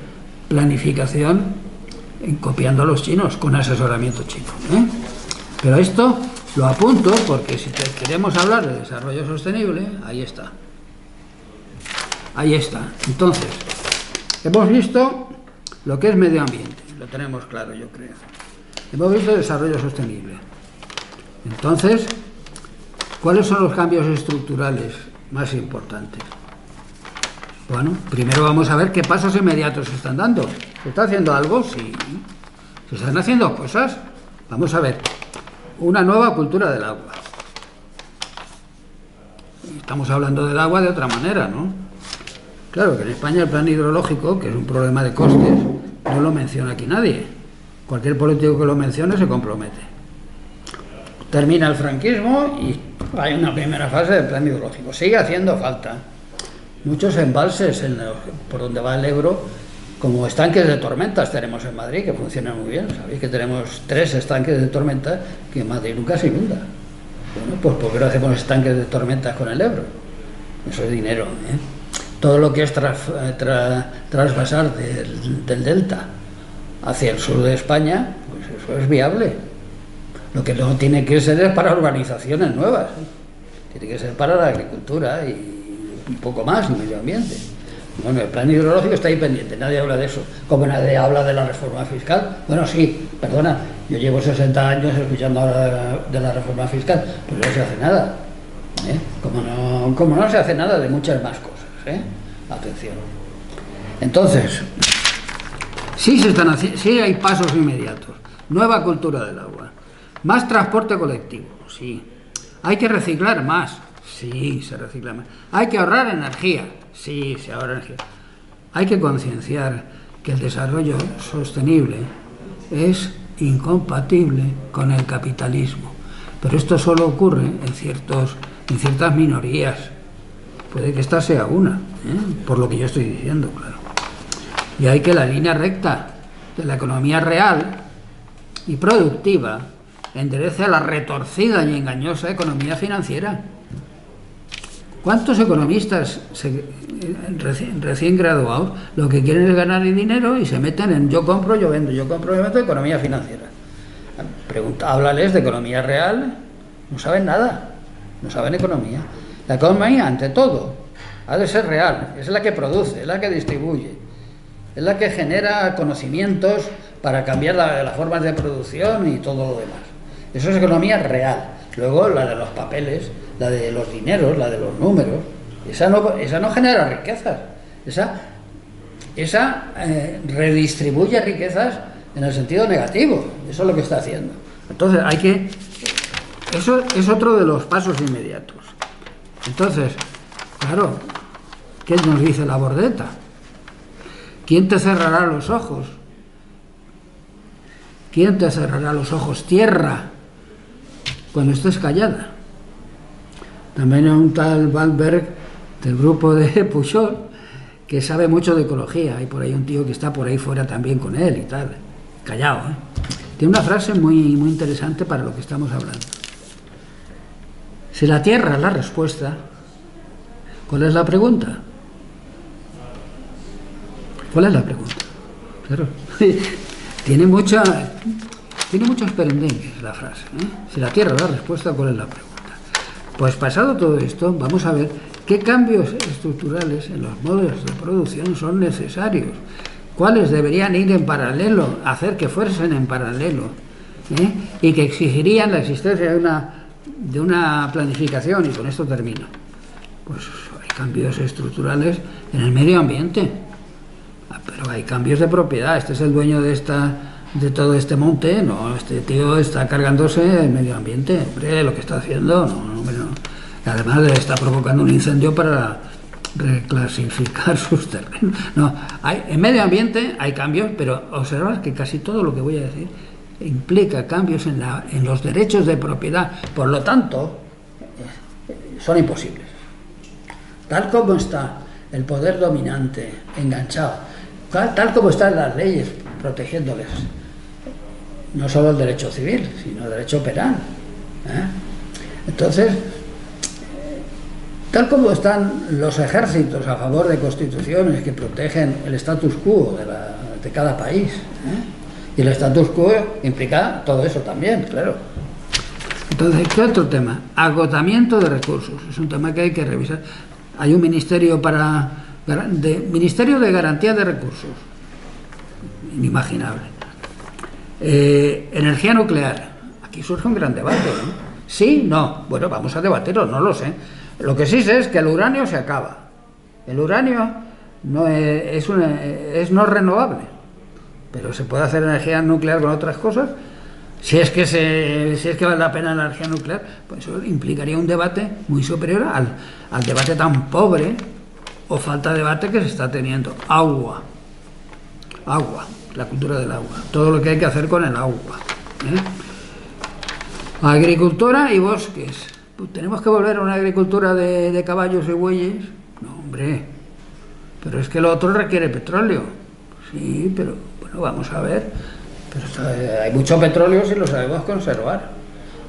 planificación copiando a los chinos, con asesoramiento chino. Pero esto lo apunto porque si queremos hablar de desarrollo sostenible, ahí está. Ahí está. Entonces, hemos visto lo que es medio ambiente, lo tenemos claro, yo creo. Hemos visto desarrollo sostenible. Entonces, ¿cuáles son los cambios estructurales más importantes? Bueno, primero vamos a ver qué pasos inmediatos se están dando. ¿Se está haciendo algo? Sí. ¿Se están haciendo cosas? Vamos a ver. Una nueva cultura del agua. Estamos hablando del agua de otra manera, ¿no? Claro que en España el plan hidrológico, que es un problema de costes, no lo menciona aquí nadie. Cualquier político que lo mencione se compromete. Termina el franquismo y hay una primera fase del plan hidrológico. Sigue haciendo falta. Muchos embalses por donde va el Ebro, como estanques de tormentas tenemos en Madrid, que funcionan muy bien. Sabéis que tenemos 3 estanques de tormentas que en Madrid nunca se inunda. Bueno, pues ¿por qué no hacemos estanques de tormentas con el Ebro? Eso es dinero, Todo lo que es trasvasar del delta hacia el sur de España, pues eso es viable. Lo que no tiene que ser es para urbanizaciones nuevas, tiene que ser para la agricultura y un poco más, y medio ambiente. Bueno, el plan hidrológico está ahí pendiente, nadie habla de eso, como nadie habla de la reforma fiscal. Bueno, sí, perdona, yo llevo 60 años escuchando ahora de la reforma fiscal, pero no se hace nada, como no se hace nada de muchas más cosas, atención. Entonces, sí hay pasos inmediatos. Nueva cultura del agua, más transporte colectivo, sí. Hay que reciclar más. Sí, se recicla más. Hay que ahorrar energía. Sí, se ahorra energía. Hay que concienciar que el desarrollo sostenible es incompatible con el capitalismo. Pero esto solo ocurre en ciertas minorías. Puede que esta sea una, por lo que yo estoy diciendo, claro. Y hay que la línea recta de la economía real y productiva enderece a la retorcida y engañosa economía financiera. ¿Cuántos economistas recién graduados lo que quieren es ganar dinero y se meten en yo compro, yo vendo, economía financiera? Háblales de economía real, no saben nada, no saben economía. La economía, ante todo, ha de ser real, es la que produce, es la que distribuye, es la que genera conocimientos para cambiar las formas de producción y todo lo demás. Eso es economía real. Luego la de los papeles, la de los dineros, la de los números, esa no genera riquezas, esa redistribuye riquezas en el sentido negativo. Eso es lo que está haciendo. Entonces hay que... Eso es otro de los pasos inmediatos. Entonces, claro, ¿qué nos dice la Bordeta? ¿Quién te cerrará los ojos? ¿Quién te cerrará los ojos? Tierra, cuando estés callada. También hay un tal Valberg del grupo de Pujol que sabe mucho de ecología. Hay por ahí un tío que está por ahí fuera también con él y tal, callado, ¿eh? Tiene una frase muy interesante para lo que estamos hablando. Si la Tierra es la respuesta, ¿cuál es la pregunta? ¿Cuál es la pregunta? Claro. Tiene muchos perendengues la frase, ¿eh? Si la Tierra es la respuesta, ¿cuál es la pregunta? Pues pasado todo esto, vamos a ver qué cambios estructurales en los modos de producción son necesarios, cuáles deberían ir en paralelo, hacer que fuesen en paralelo, ¿eh? Y que exigirían la existencia de una planificación, y con esto termino. Pues hay cambios estructurales en el medio ambiente, pero hay cambios de propiedad. Este es el dueño de todo este monte, no, este tío está cargándose el medio ambiente, hombre, lo que está haciendo, no. Además está provocando un incendio para reclasificar sus terrenos. No, en medio ambiente hay cambios, pero observad que casi todo lo que voy a decir implica cambios en los derechos de propiedad, por lo tanto, son imposibles. Tal como está el poder dominante enganchado, tal como están las leyes protegiéndoles, no solo el derecho civil, sino el derecho penal, ¿eh? Entonces, tal como están los ejércitos a favor de constituciones que protegen el status quo de cada país, ¿eh? Y el status quo implica todo eso también, claro. Entonces, ¿qué otro tema? Agotamiento de recursos. Es un tema que hay que revisar. Hay un ministerio Ministerio de Garantía de Recursos. Inimaginable. Energía nuclear. Aquí surge un gran debate, ¿no? ¿Sí? No. Bueno, vamos a debatirlo, no lo sé. Lo que sí sé es que el uranio se acaba. El uranio no es no renovable, pero se puede hacer energía nuclear con otras cosas. Si es que vale la pena la energía nuclear, pues eso implicaría un debate muy superior al debate tan pobre o falta de debate que se está teniendo. Agua, la cultura del agua, todo lo que hay que hacer con el agua, ¿eh? Agricultura y bosques. Pues tenemos que volver a una agricultura de caballos y bueyes. No, hombre, pero es que lo otro requiere petróleo. Sí, pero bueno, vamos a ver. Pero hay mucho petróleo si lo sabemos conservar.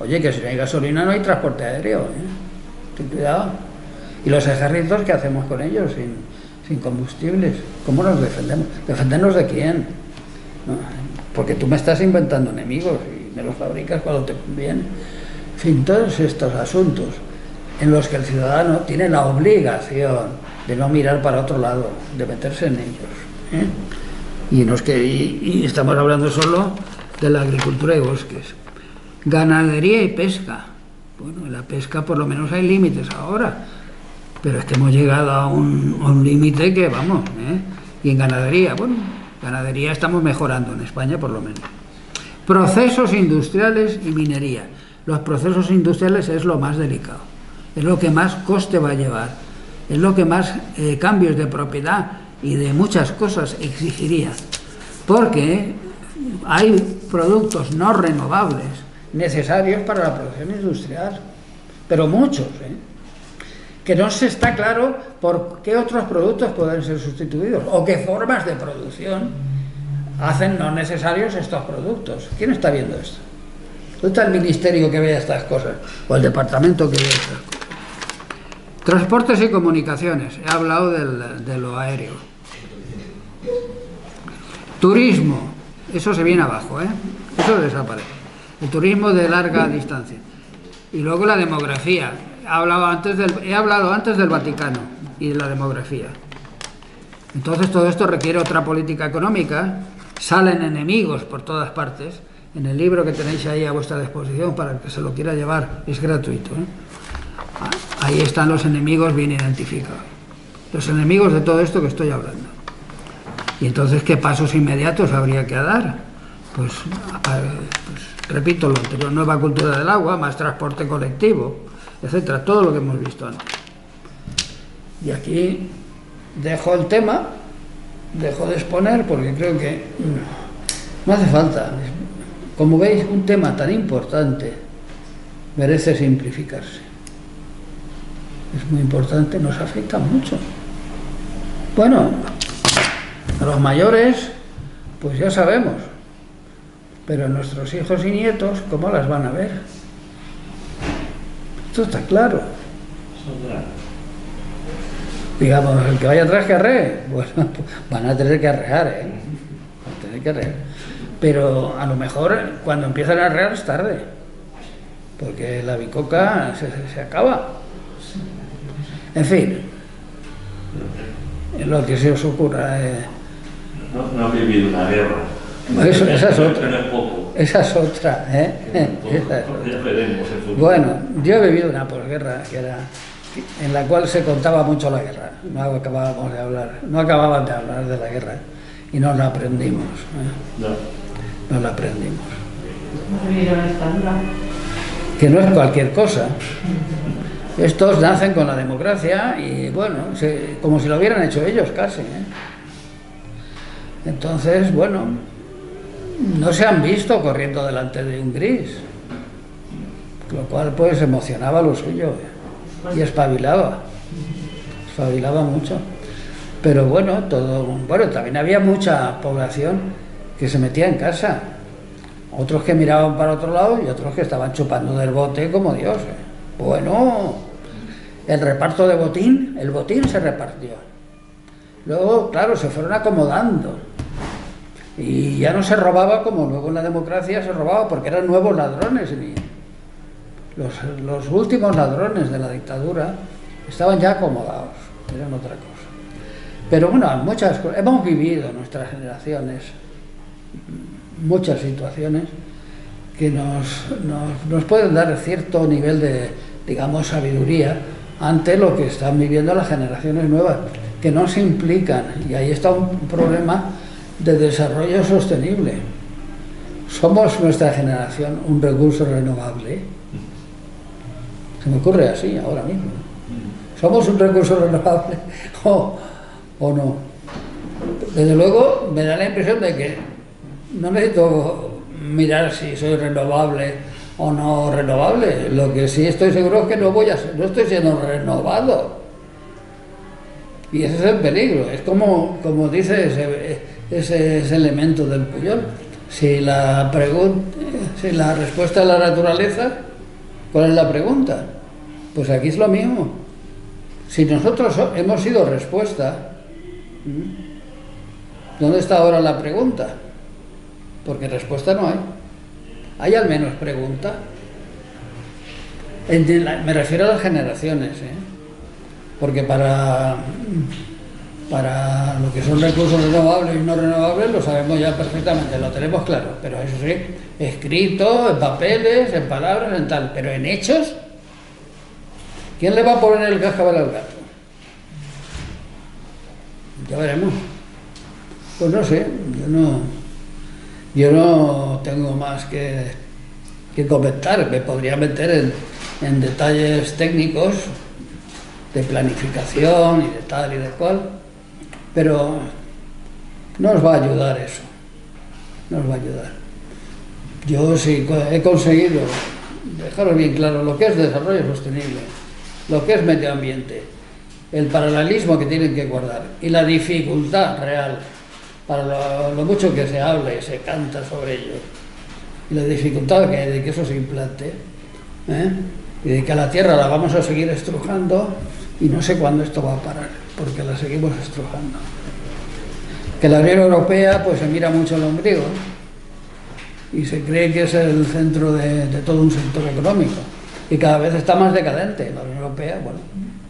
Oye, que si no hay gasolina no hay transporte aéreo, ¿eh? Ten cuidado. ¿Y los ejércitos qué hacemos con ellos sin combustibles? ¿Cómo nos defendemos? ¿Defendernos de quién? No, porque tú me estás inventando enemigos y me los fabricas cuando te conviene. En fin, todos estos asuntos en los que el ciudadano tiene la obligación de no mirar para otro lado, de meterse en ellos, ¿eh? Y estamos hablando solo de la agricultura y bosques. Ganadería y pesca. Bueno, en la pesca por lo menos hay límites ahora, pero es que hemos llegado a un límite que vamos, ¿eh? Y en ganadería, bueno, ganadería estamos mejorando en España por lo menos. Procesos industriales y minería. Los procesos industriales es lo más delicado, es lo que más coste va a llevar, es lo que más cambios de propiedad y de muchas cosas exigiría, porque hay productos no renovables necesarios para la producción industrial, pero muchos, ¿eh? Que no se está claro por qué otros productos pueden ser sustituidos o qué formas de producción hacen no necesarios estos productos. ¿Quién está viendo esto? ¿Dónde está el ministerio que vea estas cosas? O el departamento que vea estas cosas. Transportes y comunicaciones. He hablado de lo aéreo. Turismo. Eso se viene abajo, ¿eh? Eso desaparece. El turismo de larga distancia. Y luego la demografía. He hablado antes del Vaticano y de la demografía. Entonces todo esto requiere otra política económica. Salen enemigos por todas partes. En el libro que tenéis ahí a vuestra disposición para el que se lo quiera llevar, es gratuito, ¿eh? Ahí están los enemigos bien identificados. Los enemigos de todo esto que estoy hablando. Y entonces, ¿qué pasos inmediatos habría que dar? pues, repito lo anterior, nueva cultura del agua, más transporte colectivo, etcétera, todo lo que hemos visto antes. Y aquí dejo el tema, dejo de exponer porque creo que no hace falta. Como veis, un tema tan importante merece simplificarse. Es muy importante, nos afecta mucho. Bueno, a los mayores, pues ya sabemos, pero nuestros hijos y nietos, ¿cómo las van a ver? Esto está claro. Digamos, el que vaya atrás que arree, bueno, van a tener que arrear, ¿eh? Van a tener que arrear. Pero a lo mejor cuando empiezan a arrear es tarde, porque la bicoca se acaba. En fin, lo que se os ocurra. No ha vivido una guerra. Esa es otra. No es poco. Esa es otra, ¿eh? Esa es otra. Ya veremos el futuro. Bueno, yo he vivido una posguerra que era en la cual se contaba mucho la guerra. No acabábamos de hablar, no acababan de hablar de la guerra y nos la aprendimos. Nos la aprendimos. Que no es cualquier cosa. Estos nacen con la democracia y bueno, como si lo hubieran hecho ellos casi, ¿eh? Entonces, bueno, no se han visto corriendo delante de un gris, lo cual pues emocionaba lo suyo, ¿eh? Y espabilaba mucho. Pero bueno, también había mucha población que se metía en casa, otros que miraban para otro lado y otros que estaban chupando del bote como Dios, ¿eh? Bueno, el reparto de botín, el botín se repartió. Luego, claro, se fueron acomodando. Y ya no se robaba como luego en la democracia se robaba, porque eran nuevos ladrones. Los últimos ladrones de la dictadura estaban ya acomodados, eran otra cosa. Pero bueno, muchas cosas. Hemos vivido nuestras generaciones muchas situaciones que nos pueden dar cierto nivel de, digamos, sabiduría ante lo que están viviendo las generaciones nuevas, que no se implican. Y ahí está un problema de desarrollo sostenible. ¿Somos nuestra generación un recurso renovable? Se me ocurre así ahora mismo. ¿Somos un recurso renovable o no? Desde luego me da la impresión de que no necesito mirar si soy renovable o no renovable. Lo que sí estoy seguro es que no estoy siendo renovado. Y ese es el peligro. Es como dice ese elemento del Puyol. Si la respuesta es la naturaleza, ¿cuál es la pregunta? Pues aquí es lo mismo. Si nosotros hemos sido respuesta, ¿dónde está ahora la pregunta? Porque respuesta no hay. Hay al menos pregunta. Me refiero a las generaciones, ¿eh? Porque para lo que son recursos renovables y no renovables lo sabemos ya perfectamente, lo tenemos claro, pero eso sí, escrito, en papeles, en palabras, en tal, pero en hechos, ¿quién le va a poner el cascabel al gato? Ya veremos. Pues no sé, yo no tengo más que comentar. Me podría meter en detalles técnicos de planificación y de tal y de cual, pero no os va a ayudar eso, no os va a ayudar. Yo sí he conseguido dejaros bien claro lo que es desarrollo sostenible, lo que es medio ambiente, el paralelismo que tienen que guardar y la dificultad real para lo mucho que se habla y se canta sobre ello, y la dificultad que hay de que eso se implante, y de que a la tierra la vamos a seguir estrujando y no sé cuándo esto va a parar, porque la seguimos estrujando. Que la Unión Europea pues se mira mucho el ombligo y se cree que es el centro de todo un sector económico y cada vez está más decadente. La Unión Europea, bueno,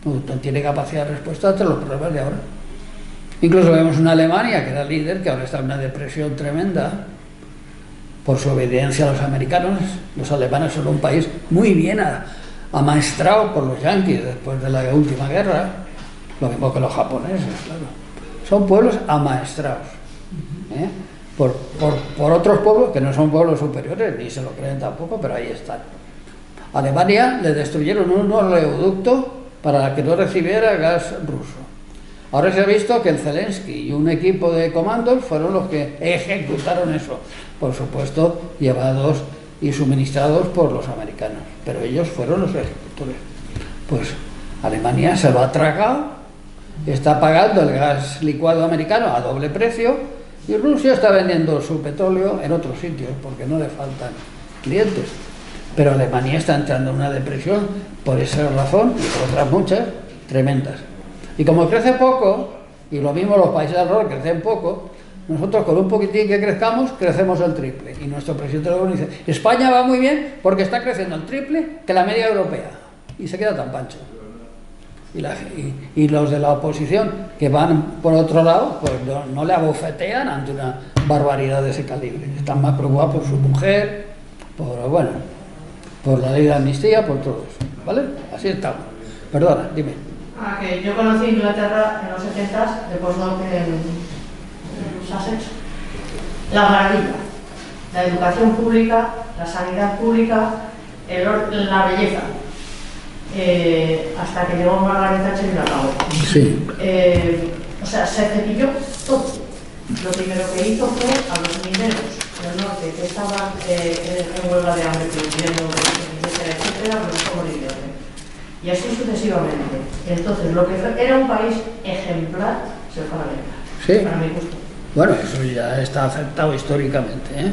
no tiene capacidad de respuesta ante los problemas de ahora. Incluso vemos una Alemania que era líder, que ahora está en una depresión tremenda por su obediencia a los americanos. Los alemanes son un país muy bien amaestrado por los yanquis después de la última guerra, lo mismo que los japoneses, claro. Son pueblos amaestrados, por otros pueblos que no son pueblos superiores, ni se lo creen tampoco, pero ahí están. Alemania le destruyeron un oleoducto para que no recibiera gas ruso. Ahora se ha visto que el Zelensky y un equipo de comandos fueron los que ejecutaron eso, por supuesto llevados y suministrados por los americanos, pero ellos fueron los ejecutores. Pues Alemania se lo ha tragado, está pagando el gas licuado americano a doble precio y Rusia está vendiendo su petróleo en otros sitios porque no le faltan clientes. Pero Alemania está entrando en una depresión por esa razón y por otras muchas tremendas. Y como crece poco, y lo mismo los países alrededor crecen poco, nosotros con un poquitín que crezcamos, crecemos el triple. Y nuestro presidente de la ONU dice, España va muy bien porque está creciendo el triple que la media europea. Y se queda tan pancho. Y los de la oposición que van por otro lado, pues no le abofetean ante una barbaridad de ese calibre. Están más preocupados por su mujer, por la ley de amnistía, por todo eso. ¿Vale? Así estamos. Perdona, dime. Que yo conocí Inglaterra en los 70s, de postdoc en Sussex. La maravilla, la educación pública, la sanidad pública, la belleza. Hasta que llegó Margaret Thatcher y la acabó. Sí. O sea, se cepilló todo. Lo primero que hizo fue a los mineros del norte que estaban en huelga de hambre, pidiendo, etcétera, los como idiotas. Y así sucesivamente. Entonces, lo que era un país ejemplar se fue a la mierda. Sí. Para mi gusto. Bueno, eso ya está aceptado históricamente, ¿eh?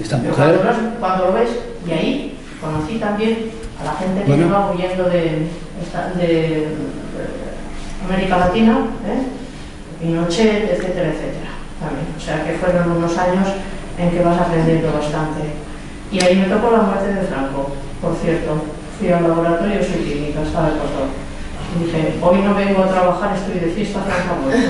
Esta mujer... Cuando lo ves, y ahí conocí también a la gente que iba huyendo de América Latina, Pinochet, etcétera, etcétera. También. O sea que fueron unos años en que vas aprendiendo bastante. Y ahí me tocó la muerte de Franco, por cierto. Fui al laboratorio, soy química, estaba el pastor. Y dije, hoy no vengo a trabajar, estoy de fiesta, Franco muerto.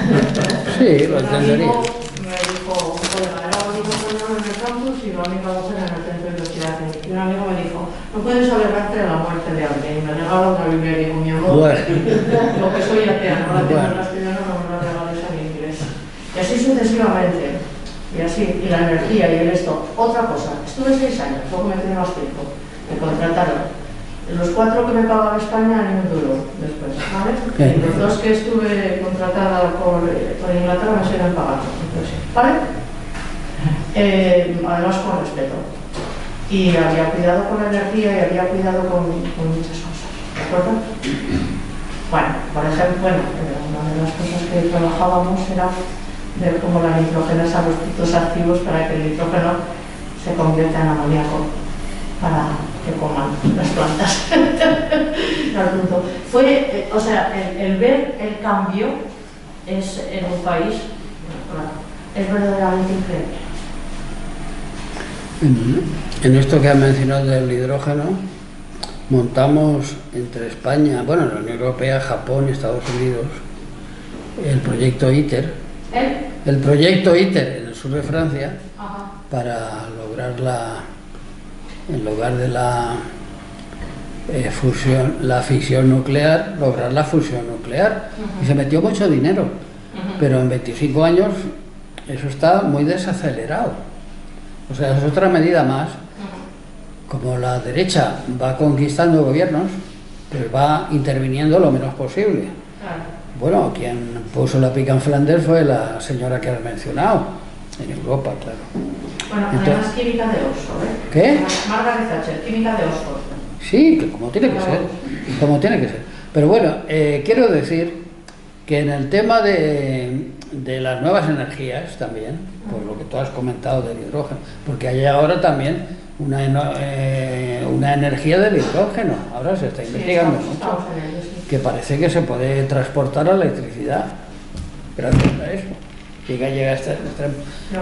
Sí, lo entendería. Me dijo, un colega, era bonito ponerlo en el campus y la única mujer en el centro de investigación. Y un amigo me dijo, no puedes alegrarte de la muerte de alguien. Y me regalaron una Biblia y digo, mi amor, lo que soy atea, no la tengo en castellano, no me la regales en inglés. Y así sucesivamente. Y así, y la energía y el esto. Otra cosa, estuve 6 años, luego me quedé más tiempo. Me contrataron. Los 4 que me pagaba España ni un duro después, ¿vale? Y los 2 que estuve contratada por Inglaterra me siguen pagando, entonces, ¿vale? Además con respeto. Y había cuidado con la energía y había cuidado con muchas cosas, ¿de acuerdo? Bueno, por ejemplo, una de las cosas que trabajábamos era ver cómo la nitrogenasa los puntos activos para que el nitrógeno se convierta en amoníaco para que coman las plantas. Fue, o sea, el ver el cambio es en un país, es verdaderamente increíble. En esto que has mencionado del hidrógeno, montamos entre España, la Unión Europea, Japón y Estados Unidos, el proyecto ITER. El proyecto ITER en el sur de Francia. Ajá. Para lograr en lugar de la fisión nuclear, lograr la fusión nuclear. Y se metió mucho dinero, pero en 25 años eso está muy desacelerado. O sea, es otra medida más. Como la derecha va conquistando gobiernos, pues va interviniendo lo menos posible. Bueno, quien puso la pica en Flandes fue la señora que has mencionado, en Europa, claro. Bueno, además química de Oxford, ¿eh? ¿Qué? Margaret Thatcher, química de Oxford. Sí, que como tiene que ser, como tiene que ser. Pero bueno, quiero decir que en el tema de las nuevas energías también, por lo que tú has comentado del hidrógeno, porque hay ahora también una energía del hidrógeno, ahora se está investigando mucho, que parece que se puede transportar a la electricidad, gracias a eso. Llega a este extremo.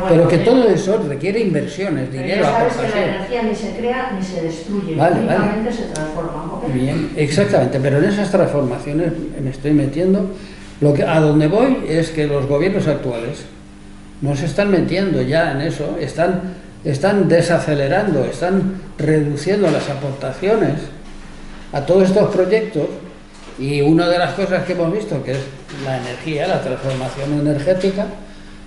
Pero que todo eso requiere inversiones, dinero, aportación. Sabes que la energía ni se crea ni se destruye, únicamente se transforma. ¿Okay? Bien, exactamente, pero en esas transformaciones me estoy metiendo. A donde voy es que los gobiernos actuales no se están metiendo ya en eso, están desacelerando, están reduciendo las aportaciones a todos estos proyectos. Y una de las cosas que hemos visto, que es la energía, la transformación energética,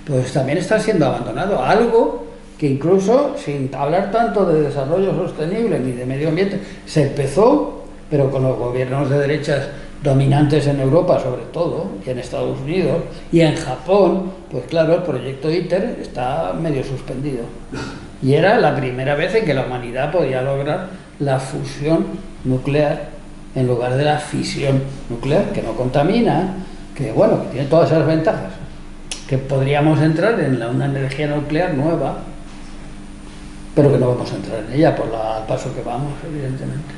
pues también está siendo abandonado. Algo que incluso, sin hablar tanto de desarrollo sostenible ni de medio ambiente, se empezó, pero con los gobiernos de derechas dominantes en Europa sobre todo, y en Estados Unidos, y en Japón, pues claro, el proyecto ITER está medio suspendido. Y era la primera vez en que la humanidad podía lograr la fusión nuclear en lugar de la fisión nuclear, que no contamina, que bueno, que tiene todas esas ventajas, que podríamos entrar en una energía nuclear nueva, pero que no vamos a entrar en ella por el paso que vamos, evidentemente.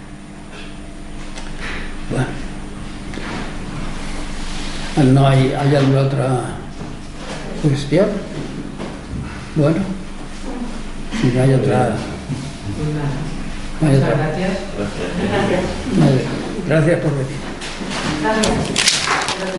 Bueno, ¿no hay alguna otra cuestión? Bueno, si no hay otra... Muchas gracias. Gracias. Gracias por venir. Gracias.